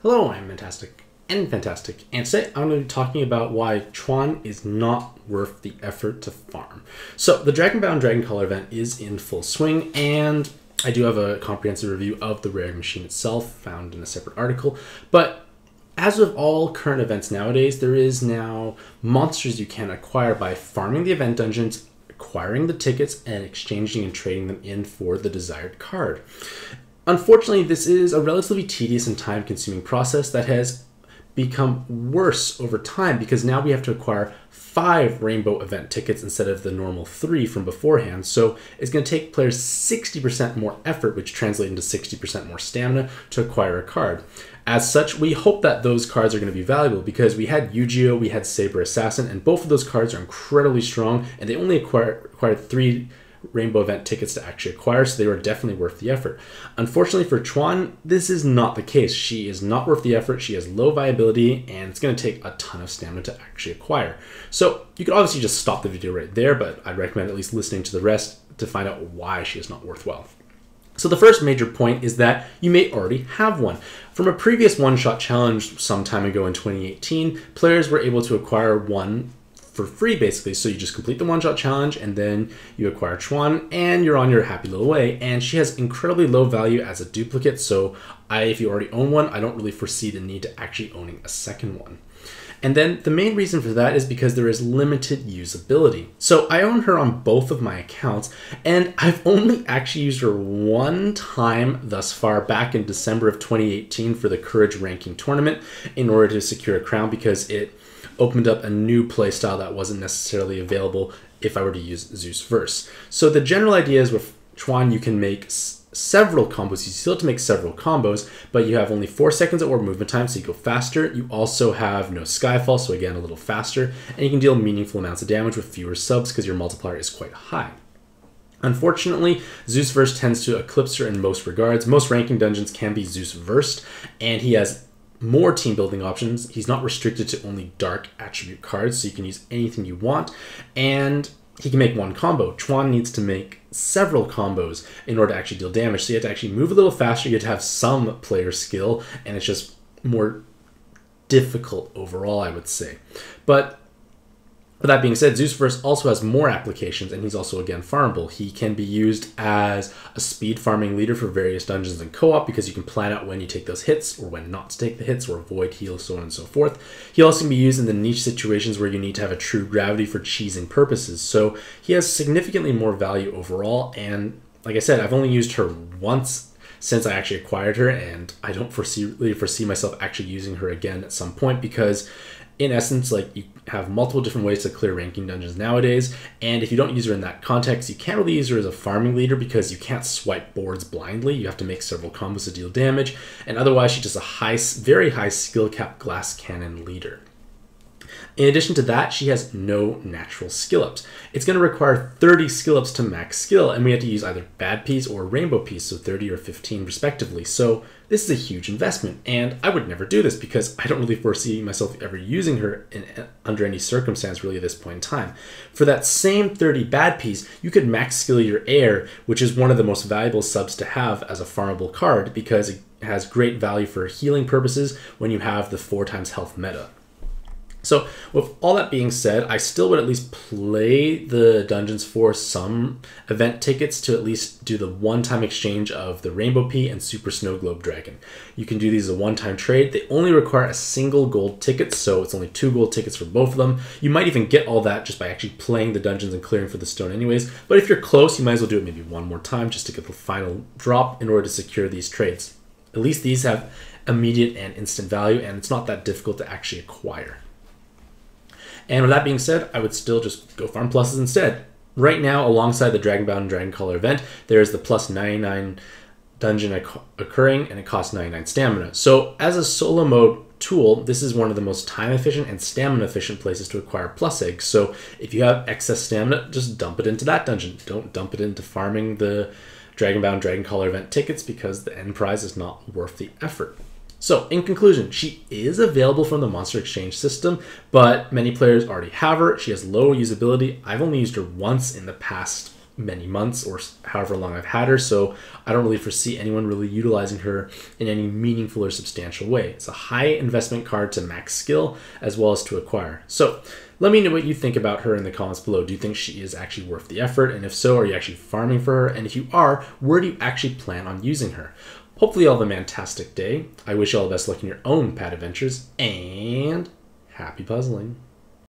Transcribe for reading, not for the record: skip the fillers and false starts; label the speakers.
Speaker 1: Hello, I'm Mantastic and Fantastic, and today I'm going to be talking about why Chuan is not worth the effort to farm. So, the Dragonbound Dragon Color event is in full swing, and I do have a comprehensive review of the rare machine itself found in a separate article, but as with all current events nowadays, there is now monsters you can acquire by farming the event dungeons, acquiring the tickets, and exchanging and trading them in for the desired card. Unfortunately, this is a relatively tedious and time-consuming process that has become worse over time because now we have to acquire 5 rainbow event tickets instead of the normal 3 from beforehand. So it's going to take players 60% more effort, which translates into 60% more stamina to acquire a card. As such, we hope that those cards are going to be valuable because we had Yu-Gi-Oh!, we had Saber Assassin, and both of those cards are incredibly strong, and they only required 3 rainbow event tickets to actually acquire, so they were definitely worth the effort. Unfortunately for Chuan, this is not the case. She is not worth the effort, she has low viability, and it's going to take a ton of stamina to actually acquire. So you could obviously just stop the video right there, but I'd recommend at least listening to the rest to find out why she is not worthwhile. So the first major point is that you may already have one. From a previous one-shot challenge some time ago in 2018, players were able to acquire one for free, basically. So you just complete the one-shot challenge and then you acquire Chuan and you're on your happy little way. And she has incredibly low value as a duplicate, so if you already own one, I don't really foresee the need to actually owning a second one. And then the main reason for that is because there is limited usability. So I own her on both of my accounts, and I've only actually used her one time thus far, back in December of 2018 for the Courage ranking tournament in order to secure a crown, because it opened up a new playstyle that wasn't necessarily available if I were to use Zeus Verse. So the general idea is with Chuan, you can make several combos. You still have to make several combos, but you have only 4 seconds of orb movement time, so you go faster. You also have no Skyfall, so again, a little faster, and you can deal meaningful amounts of damage with fewer subs because your multiplier is quite high. Unfortunately, Zeus Verse tends to eclipse her in most regards. Most ranking dungeons can be Zeus Versed, and he has more team building options. He's not restricted to only dark attribute cards, so you can use anything you want, and he can make one combo. Chuan needs to make several combos in order to actually deal damage, so you have to actually move a little faster, you have to have some player skill, and it's just more difficult overall, I would say. But with that being said, Zeus Verse also has more applications, and he's also, again, farmable. He can be used as a speed farming leader for various dungeons and co-op because you can plan out when you take those hits or when not to take the hits or avoid heals, so on and so forth. He also can be used in the niche situations where you need to have a true gravity for cheesing purposes. So he has significantly more value overall, and like I said, I've only used her once since I actually acquired her, and I don't really foresee myself actually using her again at some point because in essence, like, you have multiple different ways to clear ranking dungeons nowadays, and if you don't use her in that context, you can't really use her as a farming leader because you can't swipe boards blindly. You have to make several combos to deal damage, and otherwise she's just a very high skill cap glass cannon leader. In addition to that, she has no natural skill ups. It's going to require 30 skill ups to max skill, and we have to use either bad piece or rainbow piece, so 30 or 15 respectively. So this is a huge investment, and I would never do this because I don't really foresee myself ever using her under any circumstance really at this point in time. For that same 30 bad piece, you could max skill your air, which is one of the most valuable subs to have as a farmable card because it has great value for healing purposes when you have the 4 times health meta. So with all that being said, I still would at least play the dungeons for some event tickets to at least do the one-time exchange of the Rainbow Pea and Super Snow Globe Dragon. You can do these as a one-time trade. They only require a single gold ticket, so it's only 2 gold tickets for both of them. You might even get all that just by actually playing the dungeons and clearing for the stone anyways, but if you're close, you might as well do it maybe one more time just to get the final drop in order to secure these trades. At least these have immediate and instant value, and it's not that difficult to actually acquire. And with that being said, I would still just go farm pluses instead. Right now, alongside the Dragonbound Dragon Color event, there's the plus 99 dungeon occurring, and it costs 99 stamina. So as a solo mode tool, this is one of the most time efficient and stamina efficient places to acquire plus eggs. So if you have excess stamina, just dump it into that dungeon. Don't dump it into farming the Dragonbound Dragon Color event tickets because the end prize is not worth the effort. So, in conclusion, she is available from the Monster Exchange system, but many players already have her. She has low usability. I've only used her once in the past many months or however long I've had her, so I don't really foresee anyone really utilizing her in any meaningful or substantial way. It's a high investment card to max skill as well as to acquire. So let me know what you think about her in the comments below. Do you think she is actually worth the effort? And if so, are you actually farming for her? And if you are, where do you actually plan on using her? Hopefully you'll have a fantastic day. I wish you all the best luck in your own pad adventures, and happy puzzling.